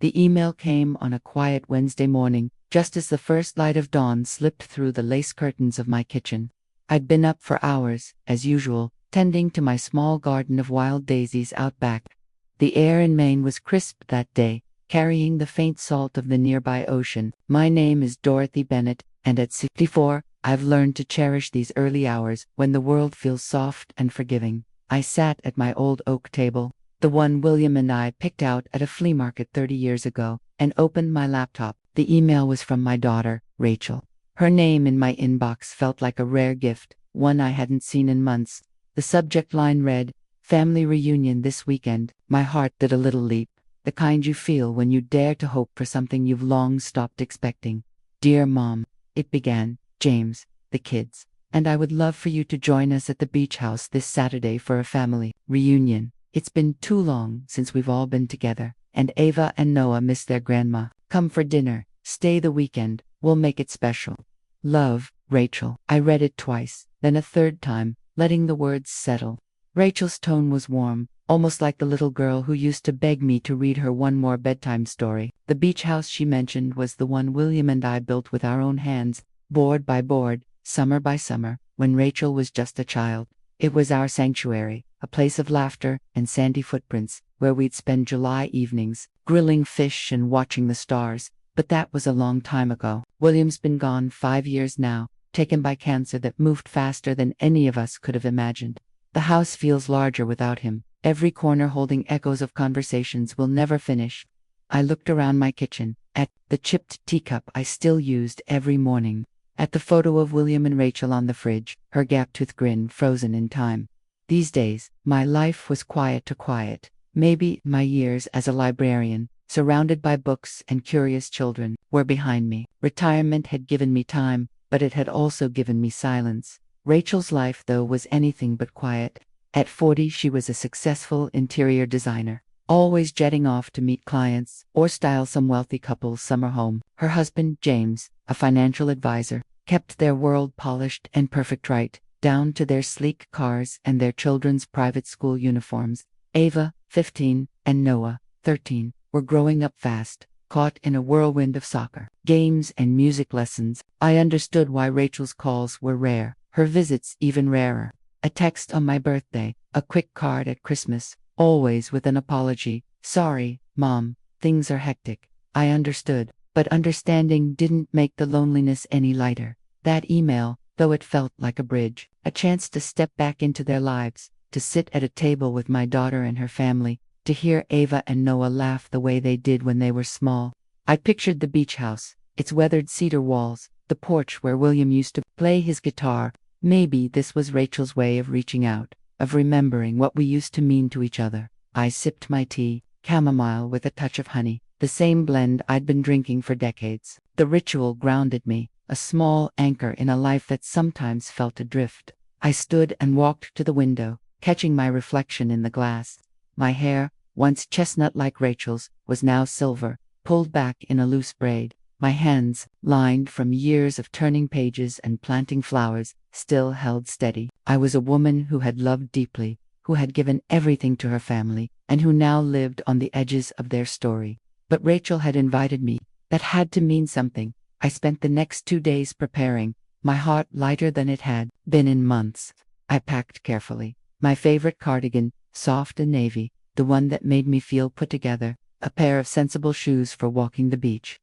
The email came on a quiet Wednesday morning, just as the first light of dawn slipped through the lace curtains of my kitchen. I'd been up for hours, as usual, tending to my small garden of wild daisies out back. The air in Maine was crisp that day, carrying the faint salt of the nearby ocean. My name is Dorothy Bennett, and at 64, I've learned to cherish these early hours when the world feels soft and forgiving. I sat at my old oak table, the one William and I picked out at a flea market 30 years ago, and opened my laptop. The email was from my daughter, Rachel. Her name in my inbox felt like a rare gift, one I hadn't seen in months. The subject line read, "Family reunion this weekend." My heart did a little leap, the kind you feel when you dare to hope for something you've long stopped expecting. "Dear Mom," it began, "James, the kids, and I would love for you to join us at the beach house this Saturday for a family reunion. It's been too long since we've all been together, and Ava and Noah miss their grandma. Come for dinner, stay the weekend, we'll make it special. Love, Rachel." I read it twice, then a third time, letting the words settle. Rachel's tone was warm, almost like the little girl who used to beg me to read her one more bedtime story. The beach house she mentioned was the one William and I built with our own hands, board by board, summer by summer, when Rachel was just a child. It was our sanctuary, a place of laughter and sandy footprints, where we'd spend July evenings, grilling fish and watching the stars. But that was a long time ago. William's been gone 5 years now, taken by cancer that moved faster than any of us could have imagined. The house feels larger without him, every corner holding echoes of conversations we'll never finish. I looked around my kitchen, at the chipped teacup I still used every morning, at the photo of William and Rachel on the fridge, her gap-toothed grin frozen in time. These days, my life was quiet to quiet. Maybe my years as a librarian, surrounded by books and curious children, were behind me. Retirement had given me time, but it had also given me silence. Rachel's life, though, was anything but quiet. At 40, she was a successful interior designer, always jetting off to meet clients or style some wealthy couple's summer home. Her husband, James, a financial advisor, kept their world polished and perfect right, down to their sleek cars and their children's private school uniforms. Ava, 15, and Noah, 13, were growing up fast, caught in a whirlwind of soccer, games, and music lessons. I understood why Rachel's calls were rare, her visits even rarer. A text on my birthday, a quick card at Christmas, always with an apology. "Sorry, Mom, things are hectic." I understood, but understanding didn't make the loneliness any lighter. That email, though it felt like a bridge, a chance to step back into their lives, to sit at a table with my daughter and her family, to hear Ava and Noah laugh the way they did when they were small. I pictured the beach house, its weathered cedar walls, the porch where William used to play his guitar. Maybe this was Rachel's way of reaching out, of remembering what we used to mean to each other. I sipped my tea, chamomile with a touch of honey, the same blend I'd been drinking for decades. The ritual grounded me, a small anchor in a life that sometimes felt adrift. I stood and walked to the window, catching my reflection in the glass. My hair, once chestnut like Rachel's, was now silver, pulled back in a loose braid. My hands, lined from years of turning pages and planting flowers, still held steady. I was a woman who had loved deeply, who had given everything to her family, and who now lived on the edges of their story. But Rachel had invited me. That had to mean something. I spent the next 2 days preparing, my heart lighter than it had been in months. I packed carefully. My favorite cardigan, soft and navy, the one that made me feel put together, a pair of sensible shoes for walking the beach,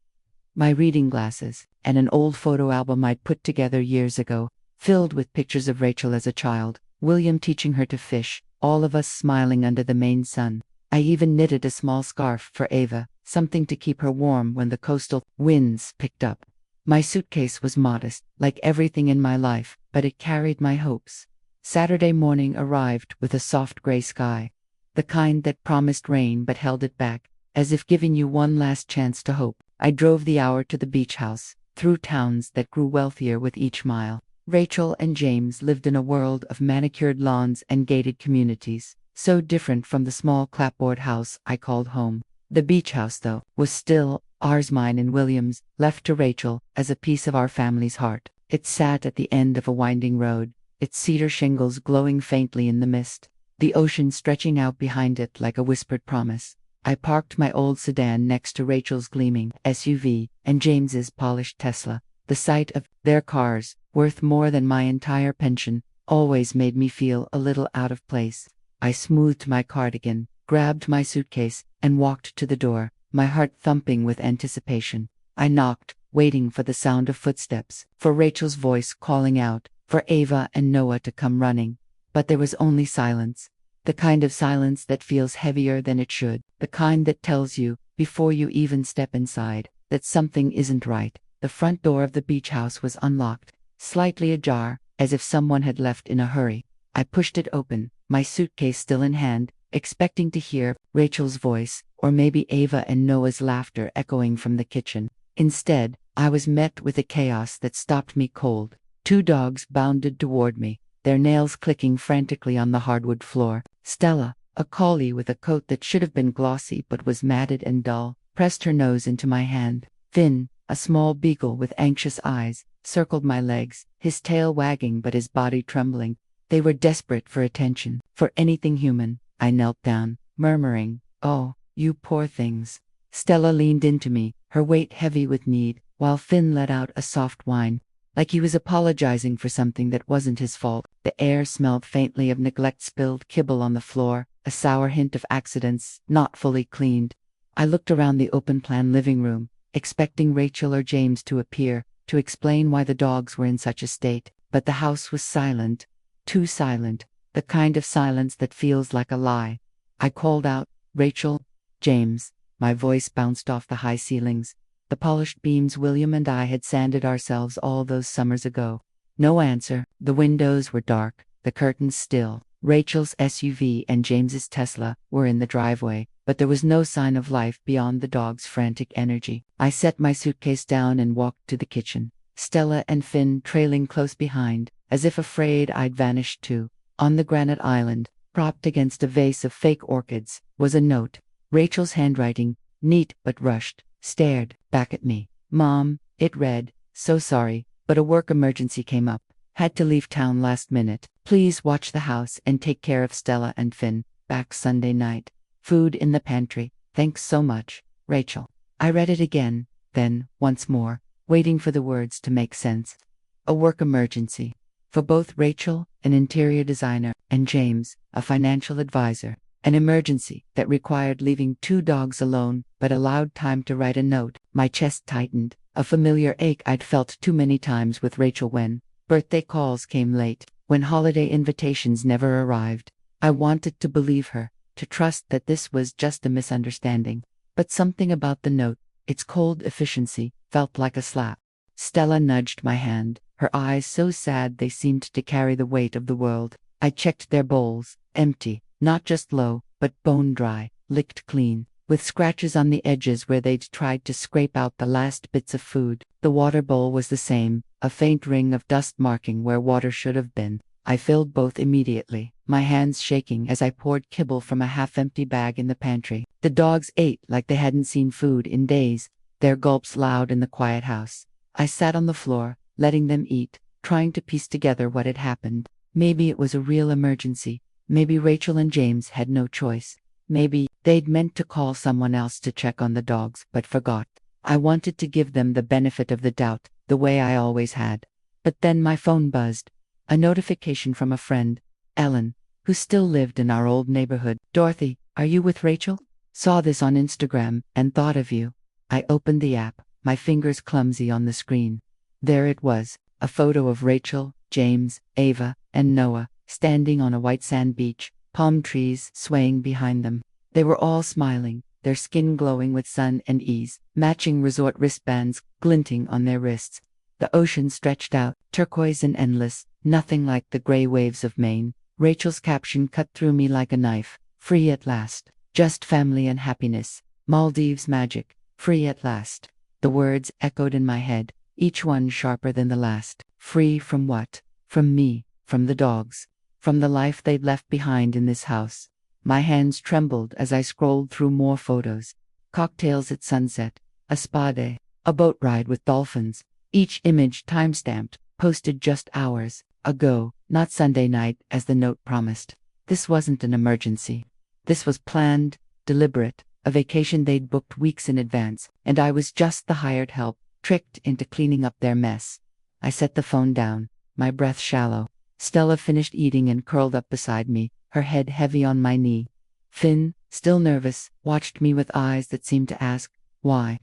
my reading glasses, and an old photo album I'd put together years ago, filled with pictures of Rachel as a child, William teaching her to fish, all of us smiling under the Maine sun. I even knitted a small scarf for Ava, something to keep her warm when the coastal winds picked up. My suitcase was modest, like everything in my life, but it carried my hopes. Saturday morning arrived with a soft gray sky, the kind that promised rain but held it back, as if giving you one last chance to hope. I drove the hour to the beach house, through towns that grew wealthier with each mile. Rachel and James lived in a world of manicured lawns and gated communities, so different from the small clapboard house I called home. The beach house, though, was still ours, mine and William's, left to Rachel as a piece of our family's heart. It sat at the end of a winding road, its cedar shingles glowing faintly in the mist, the ocean stretching out behind it like a whispered promise. I parked my old sedan next to Rachel's gleaming SUV and James's polished Tesla. The sight of their cars, worth more than my entire pension, always made me feel a little out of place. I smoothed my cardigan, grabbed my suitcase, and walked to the door, my heart thumping with anticipation. I knocked, waiting for the sound of footsteps, for Rachel's voice calling out, for Ava and Noah to come running. But there was only silence. The kind of silence that feels heavier than it should, the kind that tells you, before you even step inside, that something isn't right. The front door of the beach house was unlocked, slightly ajar, as if someone had left in a hurry. I pushed it open, my suitcase still in hand, expecting to hear Rachel's voice, or maybe Ava and Noah's laughter echoing from the kitchen. Instead, I was met with a chaos that stopped me cold. 2 dogs bounded toward me, their nails clicking frantically on the hardwood floor. Stella, a collie with a coat that should have been glossy but was matted and dull, pressed her nose into my hand. Finn, a small beagle with anxious eyes, circled my legs, his tail wagging but his body trembling. They were desperate for attention, for anything human. I knelt down, murmuring, "Oh, you poor things." Stella leaned into me, her weight heavy with need, while Finn let out a soft whine, like he was apologizing for something that wasn't his fault. The air smelled faintly of neglect, spilled kibble on the floor, a sour hint of accidents not fully cleaned. I looked around the open-plan living room, expecting Rachel or James to appear, to explain why the dogs were in such a state, but the house was silent. Too silent, the kind of silence that feels like a lie. I called out, "Rachel, James." My voice bounced off the high ceilings, the polished beams William and I had sanded ourselves all those summers ago. No answer. The windows were dark, the curtains still. Rachel's SUV and James's Tesla were in the driveway, but there was no sign of life beyond the dog's frantic energy. I set my suitcase down and walked to the kitchen, Stella and Finn trailing close behind, as if afraid I'd vanished too. On the granite island, propped against a vase of fake orchids, was a note. Rachel's handwriting, neat but rushed, stared back at me. "Mom," it read, "so sorry, but a work emergency came up. Had to leave town last minute. Please watch the house and take care of Stella and Finn. Back Sunday night. Food in the pantry. Thanks so much, Rachel." I read it again, then, once more, waiting for the words to make sense. A work emergency. For both Rachel, an interior designer, and James, a financial advisor. An emergency that required leaving 2 dogs alone, but allowed time to write a note. My chest tightened, a familiar ache I'd felt too many times with Rachel when birthday calls came late, when holiday invitations never arrived. I wanted to believe her, to trust that this was just a misunderstanding. But something about the note, its cold efficiency, felt like a slap. Stella nudged my hand, her eyes so sad they seemed to carry the weight of the world. I checked their bowls, empty. Not just low, but bone dry, licked clean, with scratches on the edges where they'd tried to scrape out the last bits of food. The water bowl was the same, a faint ring of dust marking where water should have been. I filled both immediately, my hands shaking as I poured kibble from a half-empty bag in the pantry. The dogs ate like they hadn't seen food in days, their gulps loud in the quiet house. I sat on the floor, letting them eat, trying to piece together what had happened. Maybe it was a real emergency. Maybe Rachel and James had no choice. Maybe they'd meant to call someone else to check on the dogs, but forgot. I wanted to give them the benefit of the doubt, the way I always had. But then my phone buzzed. A notification from a friend, Ellen, who still lived in our old neighborhood. "Dorothy, are you with Rachel? Saw this on Instagram and thought of you." I opened the app, my fingers clumsy on the screen. There it was, a photo of Rachel, James, Ava, and Noah, standing on a white sand beach, palm trees swaying behind them. They were all smiling, their skin glowing with sun and ease, matching resort wristbands glinting on their wrists. The ocean stretched out, turquoise and endless, nothing like the gray waves of Maine. Rachel's caption cut through me like a knife. "Free at last. Just family and happiness. Maldives magic. Free at last." The words echoed in my head, each one sharper than the last. Free from what? From me, from the dogs. From the life they'd left behind in this house. My hands trembled as I scrolled through more photos. Cocktails at sunset, a spa day, a boat ride with dolphins. Each image timestamped, posted just hours ago, not Sunday night as the note promised. This wasn't an emergency. This was planned, deliberate, a vacation they'd booked weeks in advance, and I was just the hired help, tricked into cleaning up their mess. I set the phone down, my breath shallow. Stella finished eating and curled up beside me, her head heavy on my knee. Finn, still nervous, watched me with eyes that seemed to ask, why?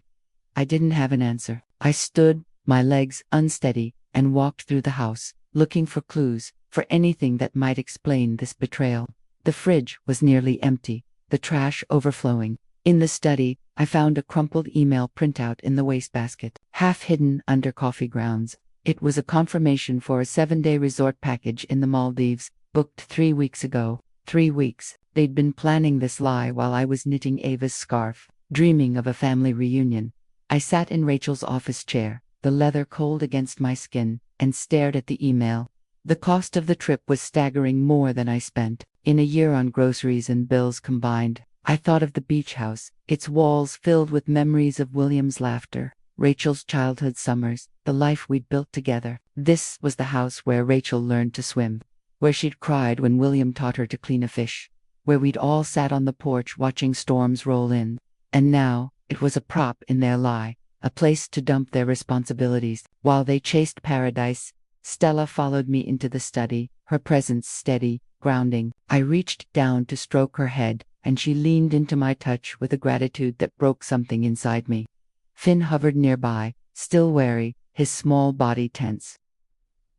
I didn't have an answer. I stood, my legs unsteady, and walked through the house, looking for clues, for anything that might explain this betrayal. The fridge was nearly empty, the trash overflowing. In the study, I found a crumpled email printout in the wastebasket, half hidden under coffee grounds. It was a confirmation for a 7-day resort package in the Maldives, booked 3 weeks ago. 3 weeks. They'd been planning this lie while I was knitting Ava's scarf, dreaming of a family reunion. I sat in Rachel's office chair, the leather cold against my skin, and stared at the email. The cost of the trip was staggering, more than I spent in a year on groceries and bills combined. I thought of the beach house, its walls filled with memories of William's laughter, Rachel's childhood summers, the life we'd built together. This was the house where Rachel learned to swim, where she'd cried when William taught her to clean a fish, where we'd all sat on the porch watching storms roll in. And now, it was a prop in their lie, a place to dump their responsibilities while they chased paradise. Stella followed me into the study, her presence steady, grounding. I reached down to stroke her head, and she leaned into my touch with a gratitude that broke something inside me. Finn hovered nearby, still wary, his small body tense.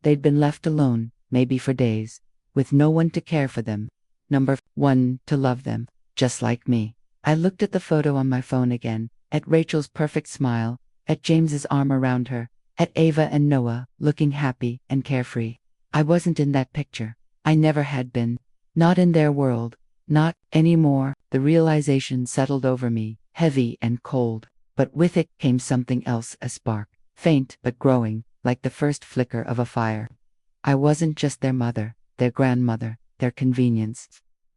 They'd been left alone, maybe for days, with no one to care for them, number one to love them, just like me. I looked at the photo on my phone again, at Rachel's perfect smile, at James's arm around her, at Ava and Noah, looking happy and carefree. I wasn't in that picture. I never had been. Not in their world. Not anymore. The realization settled over me, heavy and cold. But with it came something else, a spark, faint but growing, like the first flicker of a fire. I wasn't just their mother, their grandmother, their convenience.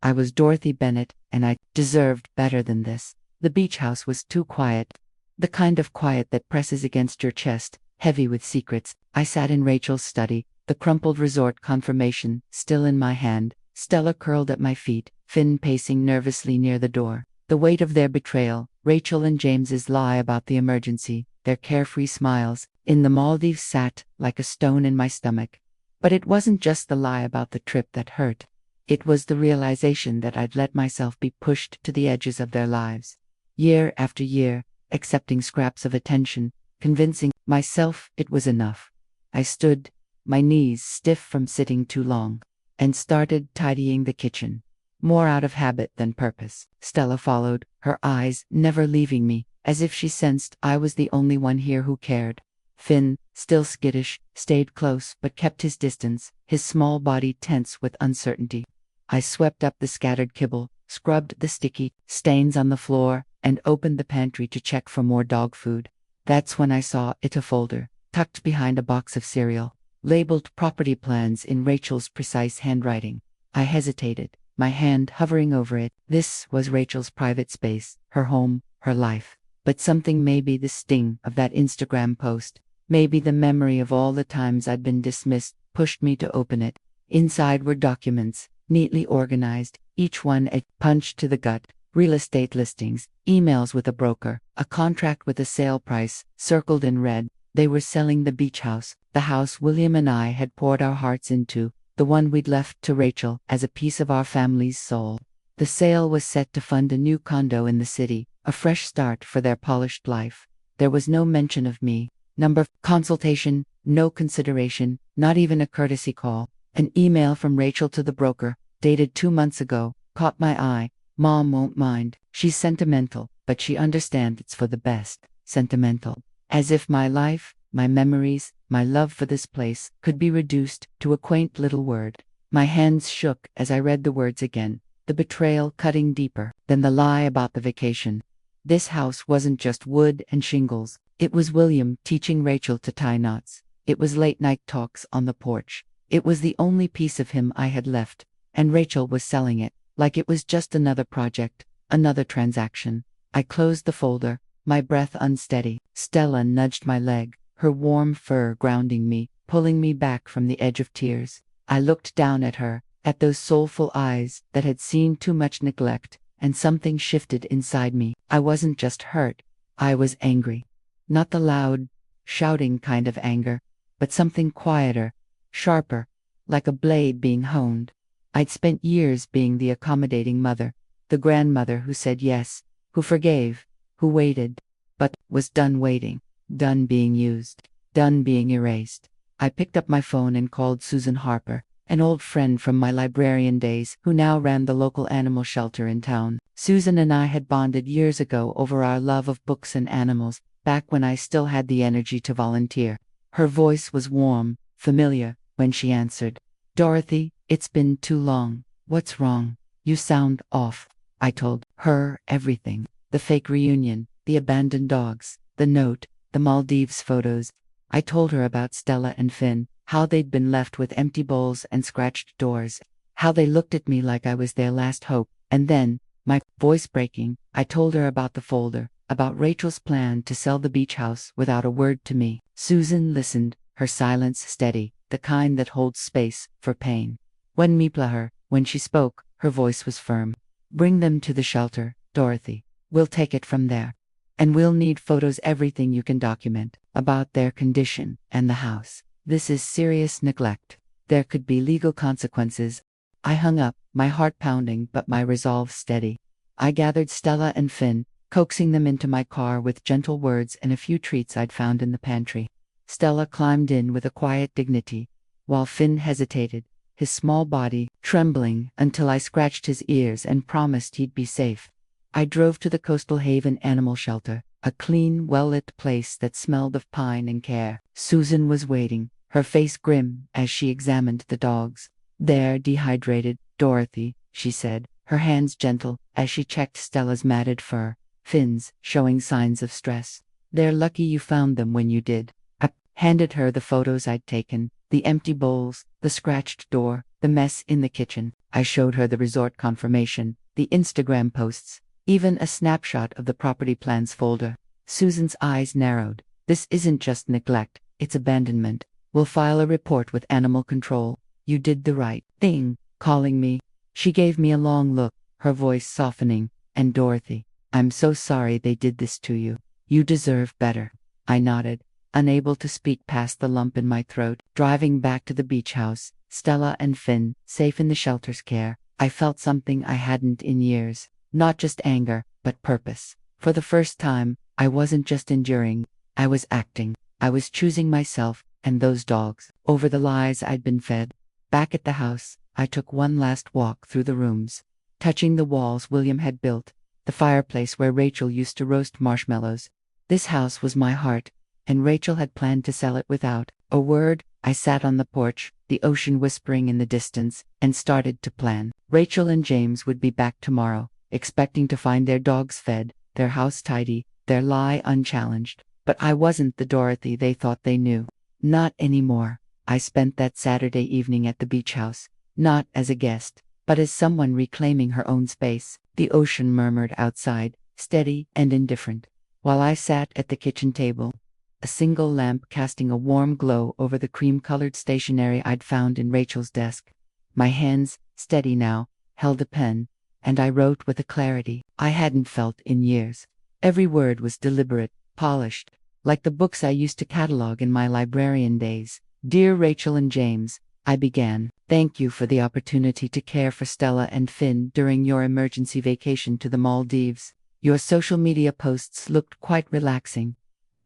I was Dorothy Bennett, and I deserved better than this. The beach house was too quiet. The kind of quiet that presses against your chest, heavy with secrets. I sat in Rachel's study, the crumpled resort confirmation still in my hand, Stella curled at my feet, Finn pacing nervously near the door. The weight of their betrayal, Rachel and James's lie about the emergency, their carefree smiles, in the Maldives sat like a stone in my stomach. But it wasn't just the lie about the trip that hurt. It was the realization that I'd let myself be pushed to the edges of their lives. Year after year, accepting scraps of attention, convincing myself it was enough. I stood, my knees stiff from sitting too long, and started tidying the kitchen. More out of habit than purpose. Stella followed, her eyes never leaving me, as if she sensed I was the only one here who cared. Finn, still skittish, stayed close but kept his distance, his small body tense with uncertainty. I swept up the scattered kibble, scrubbed the sticky stains on the floor, and opened the pantry to check for more dog food. That's when I saw it, a folder, tucked behind a box of cereal, labeled property plans in Rachel's precise handwriting. I hesitated, my hand hovering over it. This was Rachel's private space, her home, her life. But something, maybe the sting of that Instagram post, maybe the memory of all the times I'd been dismissed, pushed me to open it. Inside were documents, neatly organized, each one a punch to the gut. Real estate listings, emails with a broker, a contract with a sale price, circled in red. They were selling the beach house, the house William and I had poured our hearts into, the one we'd left to Rachel as a piece of our family's soul. The sale was set to fund a new condo in the city, a fresh start for their polished life. There was no mention of me. Number consultation, no consideration, not even a courtesy call. An email from Rachel to the broker, dated 2 months ago, caught my eye. Mom won't mind. She's sentimental, but she understands it's for the best. Sentimental. As if my life, my memories, my love for this place could be reduced to a quaint little word. My hands shook as I read the words again, the betrayal cutting deeper than the lie about the vacation. This house wasn't just wood and shingles. It was William teaching Rachel to tie knots. It was late-night talks on the porch. It was the only piece of him I had left, and Rachel was selling it, like it was just another project, another transaction. I closed the folder, my breath unsteady. Stella nudged my leg, her warm fur grounding me, pulling me back from the edge of tears. I looked down at her, at those soulful eyes that had seen too much neglect, and something shifted inside me. I wasn't just hurt, I was angry. Not the loud, shouting kind of anger, but something quieter, sharper, like a blade being honed. I'd spent years being the accommodating mother, the grandmother who said yes, who forgave, who waited, but was done waiting, done being used, done being erased. I picked up my phone and called Susan Harper, an old friend from my librarian days who now ran the local animal shelter in town. Susan and I had bonded years ago over our love of books and animals, back when I still had the energy to volunteer. Her voice was warm, familiar, when she answered. "Dorothy, it's been too long. What's wrong? You sound off." I told her everything. The fake reunion, the abandoned dogs, the note, the Maldives photos. I told her about Stella and Finn, how they'd been left with empty bowls and scratched doors, how they looked at me like I was their last hope. And then, my voice breaking, I told her about the folder, about Rachel's plan to sell the beach house without a word to me. Susan listened, her silence steady, the kind that holds space for pain. When she spoke, her voice was firm. "Bring them to the shelter, Dorothy. We'll take it from there. And we'll need photos, everything you can document, about their condition and the house. This is serious neglect. There could be legal consequences." I hung up, my heart pounding but my resolve steady. I gathered Stella and Finn, coaxing them into my car with gentle words and a few treats I'd found in the pantry. Stella climbed in with a quiet dignity, while Finn hesitated, his small body trembling, until I scratched his ears and promised he'd be safe. I drove to the Coastal Haven Animal Shelter, a clean, well-lit place that smelled of pine and care. Susan was waiting, her face grim as she examined the dogs. "They're dehydrated, Dorothy," she said, her hands gentle as she checked Stella's matted fur, Finn's showing signs of stress. "They're lucky you found them when you did." I handed her the photos I'd taken, the empty bowls, the scratched door, the mess in the kitchen. I showed her the resort confirmation, the Instagram posts, even a snapshot of the property plans folder. Susan's eyes narrowed. "This isn't just neglect, it's abandonment. We'll file a report with animal control. You did the right thing, calling me." She gave me a long look, her voice softening. "And Dorothy, I'm so sorry they did this to you. You deserve better." I nodded, unable to speak past the lump in my throat. Driving back to the beach house, Stella and Finn, safe in the shelter's care, I felt something I hadn't in years. Not just anger, but purpose. For the first time, I wasn't just enduring, I was acting. I was choosing myself and those dogs over the lies I'd been fed. Back at the house, I took one last walk through the rooms, touching the walls William had built, the fireplace where Rachel used to roast marshmallows. This house was my heart, and Rachel had planned to sell it without a word. I sat on the porch, the ocean whispering in the distance, and started to plan. Rachel and James would be back tomorrow, expecting to find their dogs fed, their house tidy, their lie unchallenged. But I wasn't the Dorothy they thought they knew. Not anymore. I spent that Saturday evening at the beach house, not as a guest, but as someone reclaiming her own space. The ocean murmured outside, steady and indifferent, while I sat at the kitchen table, a single lamp casting a warm glow over the cream-colored stationery I'd found in Rachel's desk. My hands, steady now, held a pen, and I wrote with a clarity I hadn't felt in years. Every word was deliberate, polished, like the books I used to catalog in my librarian days. "Dear Rachel and James," I began, "thank you for the opportunity to care for Stella and Finn during your emergency vacation to the Maldives. Your social media posts looked quite relaxing.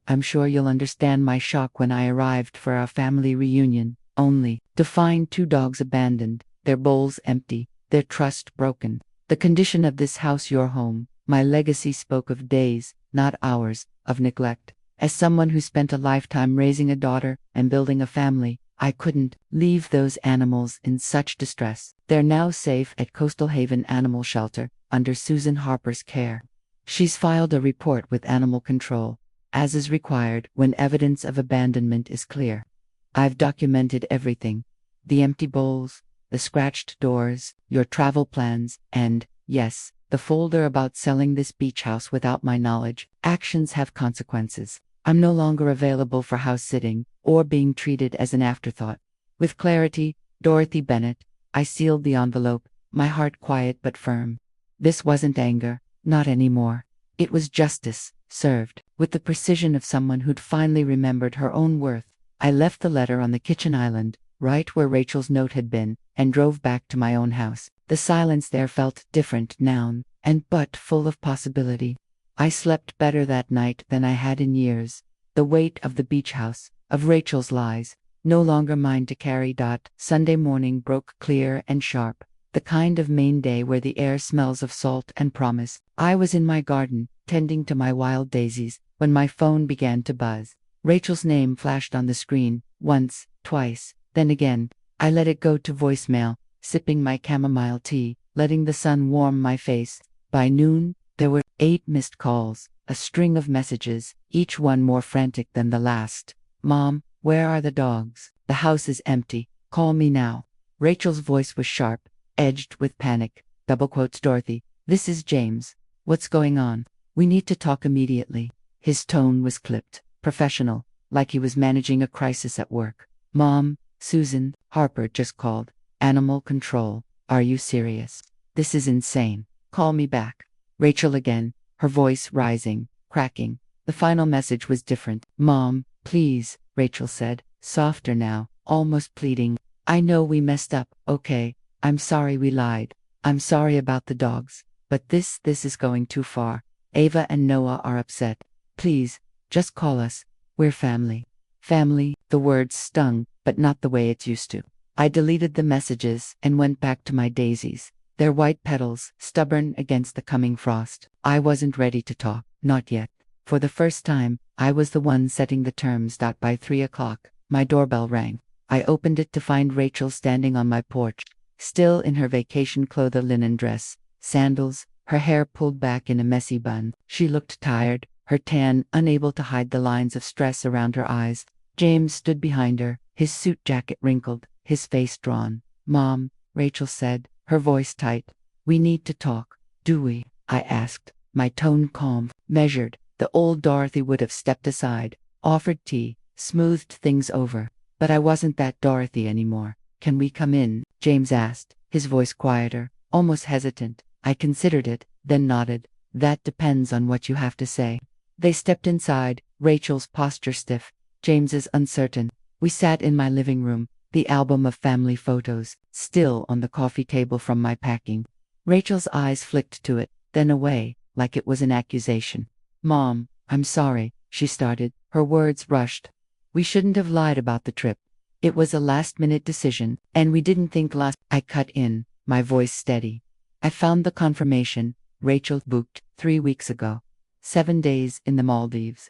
I'm sure you'll understand my shock when I arrived for our family reunion, only to find 2 dogs abandoned, their bowls empty, their trust broken. The condition of this house, your home, my legacy, spoke of days, not hours, of neglect. As someone who spent a lifetime raising a daughter and building a family, I couldn't leave those animals in such distress. They're now safe at Coastal Haven Animal Shelter, under Susan Harper's care. She's filed a report with animal control, as is required when evidence of abandonment is clear. I've documented everything: the empty bowls, the scratched doors, your travel plans, and, yes, the folder about selling this beach house without my knowledge. Actions have consequences. I'm no longer available for house sitting, or being treated as an afterthought. With clarity, Dorothy Bennett, I sealed the envelope, my heart quiet but firm. This wasn't anger, not anymore. It was justice, served, with the precision of someone who'd finally remembered her own worth. I left the letter on the kitchen island, right where Rachel's note had been, and drove back to my own house. The silence there felt different now, but full of possibility. I slept better that night than I had in years. The weight of the beach house, of Rachel's lies, no longer mine to carry. Sunday morning broke clear and sharp, the kind of Maine day where the air smells of salt and promise. I was in my garden, tending to my wild daisies, when my phone began to buzz. Rachel's name flashed on the screen, once, twice, then again. I let it go to voicemail, sipping my chamomile tea, letting the sun warm my face. By noon, there were 8 missed calls, a string of messages, each one more frantic than the last. Mom, where are the dogs? The house is empty. Call me now. Rachel's voice was sharp, edged with panic. Double quotes Dorothy. This is James. What's going on? We need to talk immediately. His tone was clipped, professional, like he was managing a crisis at work. Mom, Susan, Harper just called. Animal control. Are you serious? This is insane. Call me back. Rachel again, her voice rising, cracking. The final message was different. Mom, please, Rachel said, softer now, almost pleading. I know we messed up, okay? I'm sorry we lied. I'm sorry about the dogs. But this is going too far. Ava and Noah are upset. Please, just call us. We're family. Family, the words stung, but not the way it's used to. I deleted the messages and went back to my daisies, their white petals stubborn against the coming frost. I wasn't ready to talk, not yet. For the first time, I was the one setting the terms. By 3 o'clock, my doorbell rang. I opened it to find Rachel standing on my porch, still in her vacation clothes linen dress, sandals, her hair pulled back in a messy bun. She looked tired, her tan unable to hide the lines of stress around her eyes. James stood behind her, his suit jacket wrinkled, his face drawn. Mom, Rachel said, her voice tight. We need to talk, do we? I asked, my tone calm, measured. The old Dorothy would have stepped aside, offered tea, smoothed things over. But I wasn't that Dorothy anymore. Can we come in? James asked, his voice quieter, almost hesitant. I considered it, then nodded. That depends on what you have to say. They stepped inside, Rachel's posture stiff, James's uncertain. We sat in my living room, the album of family photos, still on the coffee table from my packing. Rachel's eyes flicked to it, then away, like it was an accusation. Mom, I'm sorry, she started, her words rushed. We shouldn't have lied about the trip. It was a last-minute decision, and we didn't think last. I cut in, my voice steady. I found the confirmation. Rachel booked 3 weeks ago. 7 days in the Maldives.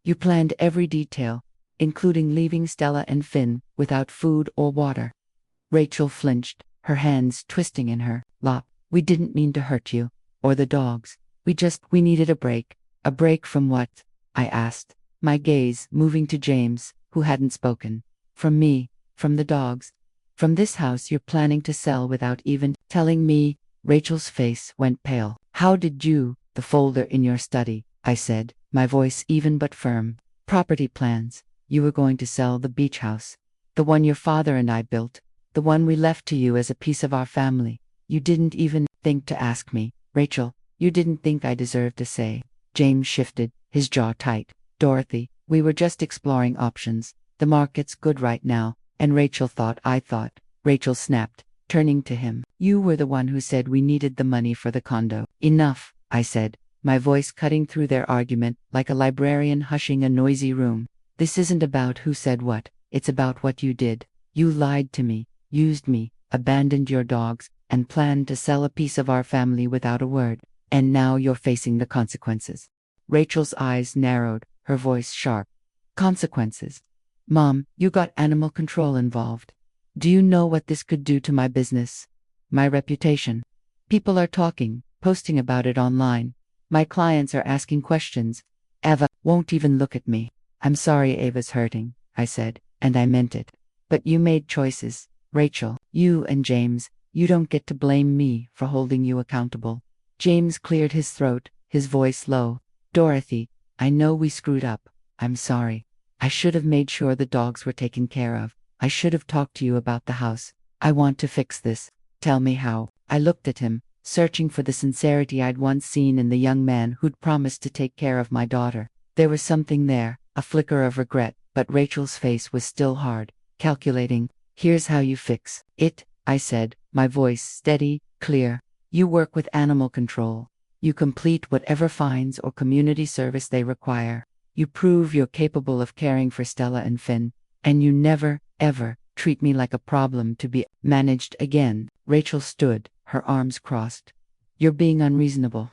You planned every detail, including leaving Stella and Finn without food or water. Rachel flinched, her hands twisting in her lap. We didn't mean to hurt you, or the dogs. We needed a break. A break from what? I asked, my gaze moving to James, who hadn't spoken. From me, from the dogs, from this house you're planning to sell without even telling me. Rachel's face went pale. How did you? The folder in your study, I said, my voice even but firm. Property plans. You were going to sell the beach house. The one your father and I built. The one we left to you as a piece of our family. You didn't even think to ask me. Rachel, you didn't think I deserved to say. James shifted, his jaw tight. Dorothy, we were just exploring options. The market's good right now, and Rachel thought I thought. Rachel snapped, turning to him. You were the one who said we needed the money for the condo. Enough, I said, my voice cutting through their argument like a librarian hushing a noisy room. This isn't about who said what, it's about what you did. You lied to me, used me, abandoned your dogs, and planned to sell a piece of our family without a word. And now you're facing the consequences. Rachel's eyes narrowed, her voice sharp. Consequences? Mom, you got animal control involved. Do you know what this could do to my business? My reputation. People are talking, posting about it online. My clients are asking questions. Ava won't even look at me. I'm sorry Ava's hurting, I said, and I meant it. But you made choices. Rachel, you and James, you don't get to blame me for holding you accountable. James cleared his throat, his voice low. Dorothy, I know we screwed up. I'm sorry. I should have made sure the dogs were taken care of. I should have talked to you about the house. I want to fix this. Tell me how. I looked at him, searching for the sincerity I'd once seen in the young man who'd promised to take care of my daughter. There was something there, a flicker of regret, but Rachel's face was still hard, calculating. "Here's how you fix it," I said, my voice steady, clear. "You work with animal control. You complete whatever fines or community service they require. You prove you're capable of caring for Stella and Finn. And you never, ever, treat me like a problem to be managed again." Rachel stood, her arms crossed. "You're being unreasonable.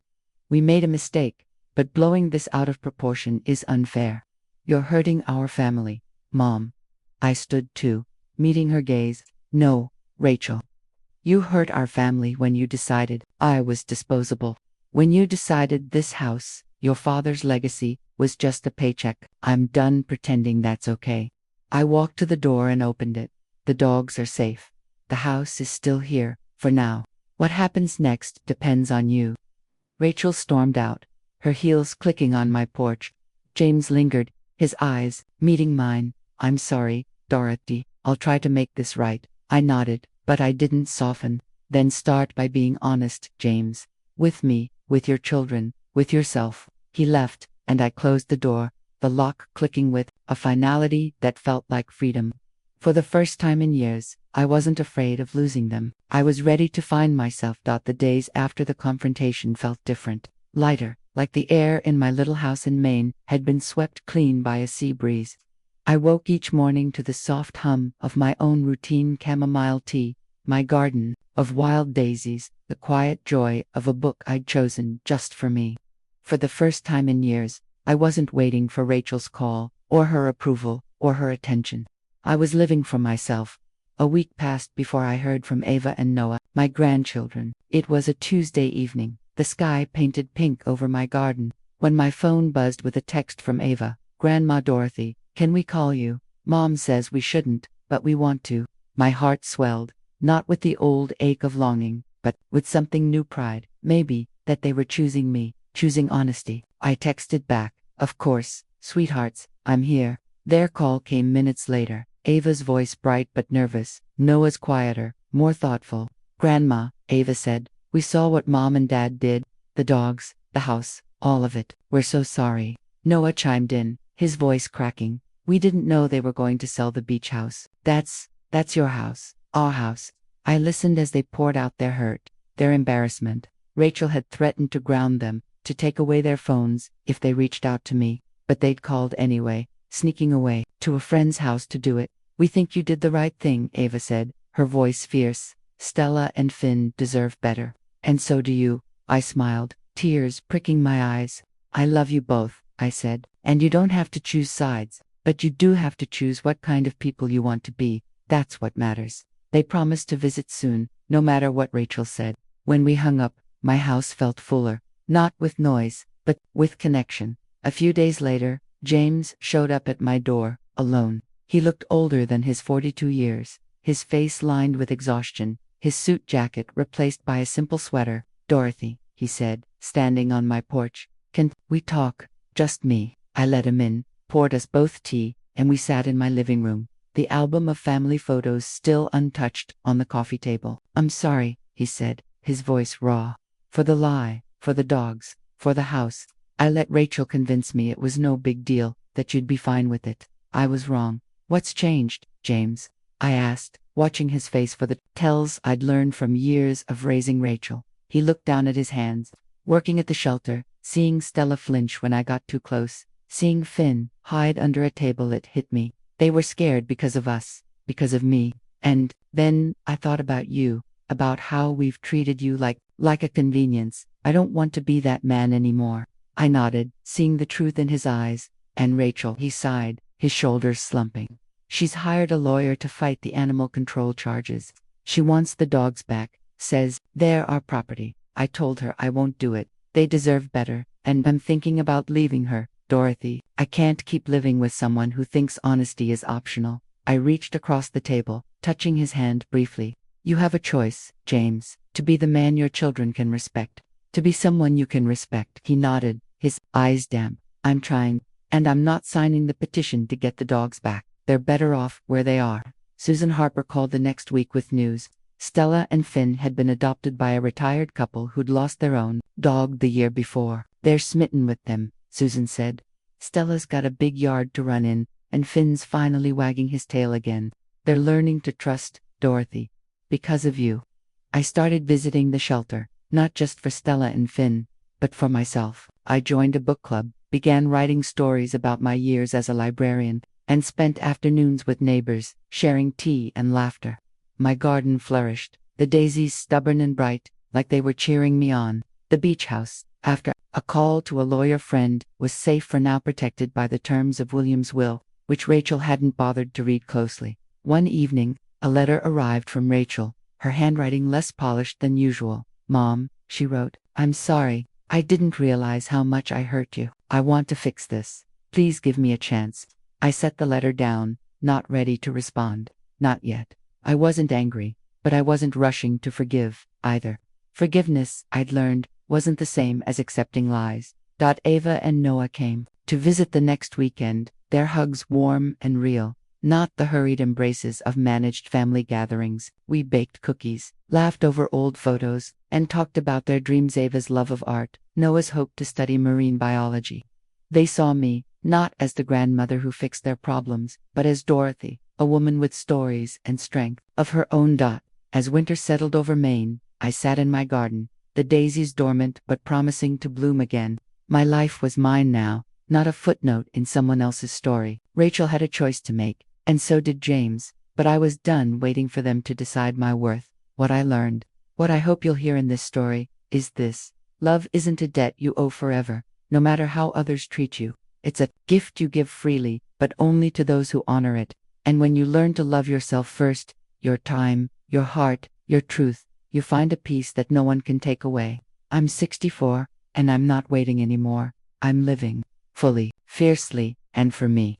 We made a mistake, but blowing this out of proportion is unfair. You're hurting our family, Mom." I stood too, meeting her gaze. "No, Rachel. You hurt our family when you decided I was disposable. When you decided this house, your father's legacy, was just a paycheck. I'm done pretending that's okay." I walked to the door and opened it. "The dogs are safe. The house is still here, for now. What happens next depends on you." Rachel stormed out, her heels clicking on my porch. James lingered, his eyes meeting mine. "I'm sorry, Dorothy. I'll try to make this right." I nodded, but I didn't soften. "Then start by being honest, James. With me, with your children, with yourself." He left, and I closed the door, the lock clicking with a finality that felt like freedom. For the first time in years, I wasn't afraid of losing them. I was ready to find myself. The days after the confrontation felt different, lighter, like the air in my little house in Maine had been swept clean by a sea breeze. I woke each morning to the soft hum of my own routine chamomile tea, my garden of wild daisies, the quiet joy of a book I'd chosen just for me. For the first time in years, I wasn't waiting for Rachel's call, or her approval, or her attention. I was living for myself. A week passed before I heard from Ava and Noah, my grandchildren. It was a Tuesday evening, the sky painted pink over my garden, when my phone buzzed with a text from Ava. "Grandma Dorothy, can we call you? Mom says we shouldn't, but we want to." My heart swelled, not with the old ache of longing, but with something new, pride, maybe, that they were choosing me, choosing honesty. I texted back, "Of course, sweethearts, I'm here." Their call came minutes later, Ava's voice bright but nervous, Noah's quieter, more thoughtful. "Grandma," Ava said, "we saw what Mom and Dad did. The dogs, the house, all of it. We're so sorry." Noah chimed in, his voice cracking. "We didn't know they were going to sell the beach house. That's your house, our house." I listened as they poured out their hurt, their embarrassment. Rachel had threatened to ground them, to take away their phones if they reached out to me, but they'd called anyway, sneaking away to a friend's house to do it. "We think you did the right thing," Ava said, her voice fierce. "Stella and Finn deserve better. And so do you." I smiled, tears pricking my eyes. "I love you both," I said, "and you don't have to choose sides, but you do have to choose what kind of people you want to be. That's what matters." They promised to visit soon, no matter what Rachel said. When we hung up, my house felt fuller, not with noise, but with connection. A few days later, James showed up at my door, alone. He looked older than his 42 years, his face lined with exhaustion, his suit jacket replaced by a simple sweater. "Dorothy," he said, standing on my porch, "can we talk? Just me." I let him in, poured us both tea, and we sat in my living room, the album of family photos still untouched on the coffee table. "I'm sorry," he said, his voice raw. "For the lie, for the dogs, for the house. I let Rachel convince me it was no big deal, that you'd be fine with it. I was wrong." "What's changed, James?" I asked, watching his face for the tells I'd learned from years of raising Rachel. He looked down at his hands, working at the shelter, seeing Stella flinch when I got too close, seeing Finn hide under a table. It hit me. They were scared because of us, because of me. And then I thought about you, about how we've treated you like a convenience. I don't want to be that man anymore." I nodded, seeing the truth in his eyes. "And Rachel," he sighed, his shoulders slumping. "She's hired a lawyer to fight the animal control charges. She wants the dogs back, says they're our property." I told her I won't do it. They deserve better, and I'm thinking about leaving her. "Dorothy, I can't keep living with someone who thinks honesty is optional." I reached across the table, touching his hand briefly. "You have a choice, James, to be the man your children can respect, to be someone you can respect." He nodded, his eyes damp. "I'm trying, and I'm not signing the petition to get the dogs back. They're better off where they are." Susan Harper called the next week with news. Stella and Finn had been adopted by a retired couple who'd lost their own dog the year before. "They're smitten with them," Susan said. "Stella's got a big yard to run in, and Finn's finally wagging his tail again. They're learning to trust Dorothy. Because of you." I started visiting the shelter, not just for Stella and Finn, but for myself. I joined a book club, began writing stories about my years as a librarian, and spent afternoons with neighbors, sharing tea and laughter. My garden flourished, the daisies stubborn and bright, like they were cheering me on. The beach house, after a call to a lawyer friend, was safe for now, protected by the terms of William's will, which Rachel hadn't bothered to read closely. One evening, a letter arrived from Rachel, her handwriting less polished than usual. "Mom," she wrote, "I'm sorry. I didn't realize how much I hurt you. I want to fix this. Please give me a chance." I set the letter down, not ready to respond. Not yet. I wasn't angry, but I wasn't rushing to forgive, either. Forgiveness, I'd learned, wasn't the same as accepting lies. Ava and Noah came to visit the next weekend, their hugs warm and real, not the hurried embraces of managed family gatherings. We baked cookies, laughed over old photos, and talked about their dreams: Ava's love of art, Noah's hope to study marine biology. They saw me, not as the grandmother who fixed their problems, but as Dorothy, a woman with stories and strength of her own. As winter settled over Maine, I sat in my garden, the daisies dormant but promising to bloom again. My life was mine now, not a footnote in someone else's story. Rachel had a choice to make, and so did James, but I was done waiting for them to decide my worth. What I learned, what I hope you'll hear in this story, is this: love isn't a debt you owe forever, no matter how others treat you. It's a gift you give freely, but only to those who honor it. And when you learn to love yourself first, your time, your heart, your truth, you find a peace that no one can take away. I'm 64, and I'm not waiting anymore. I'm living fully, fiercely, and for me.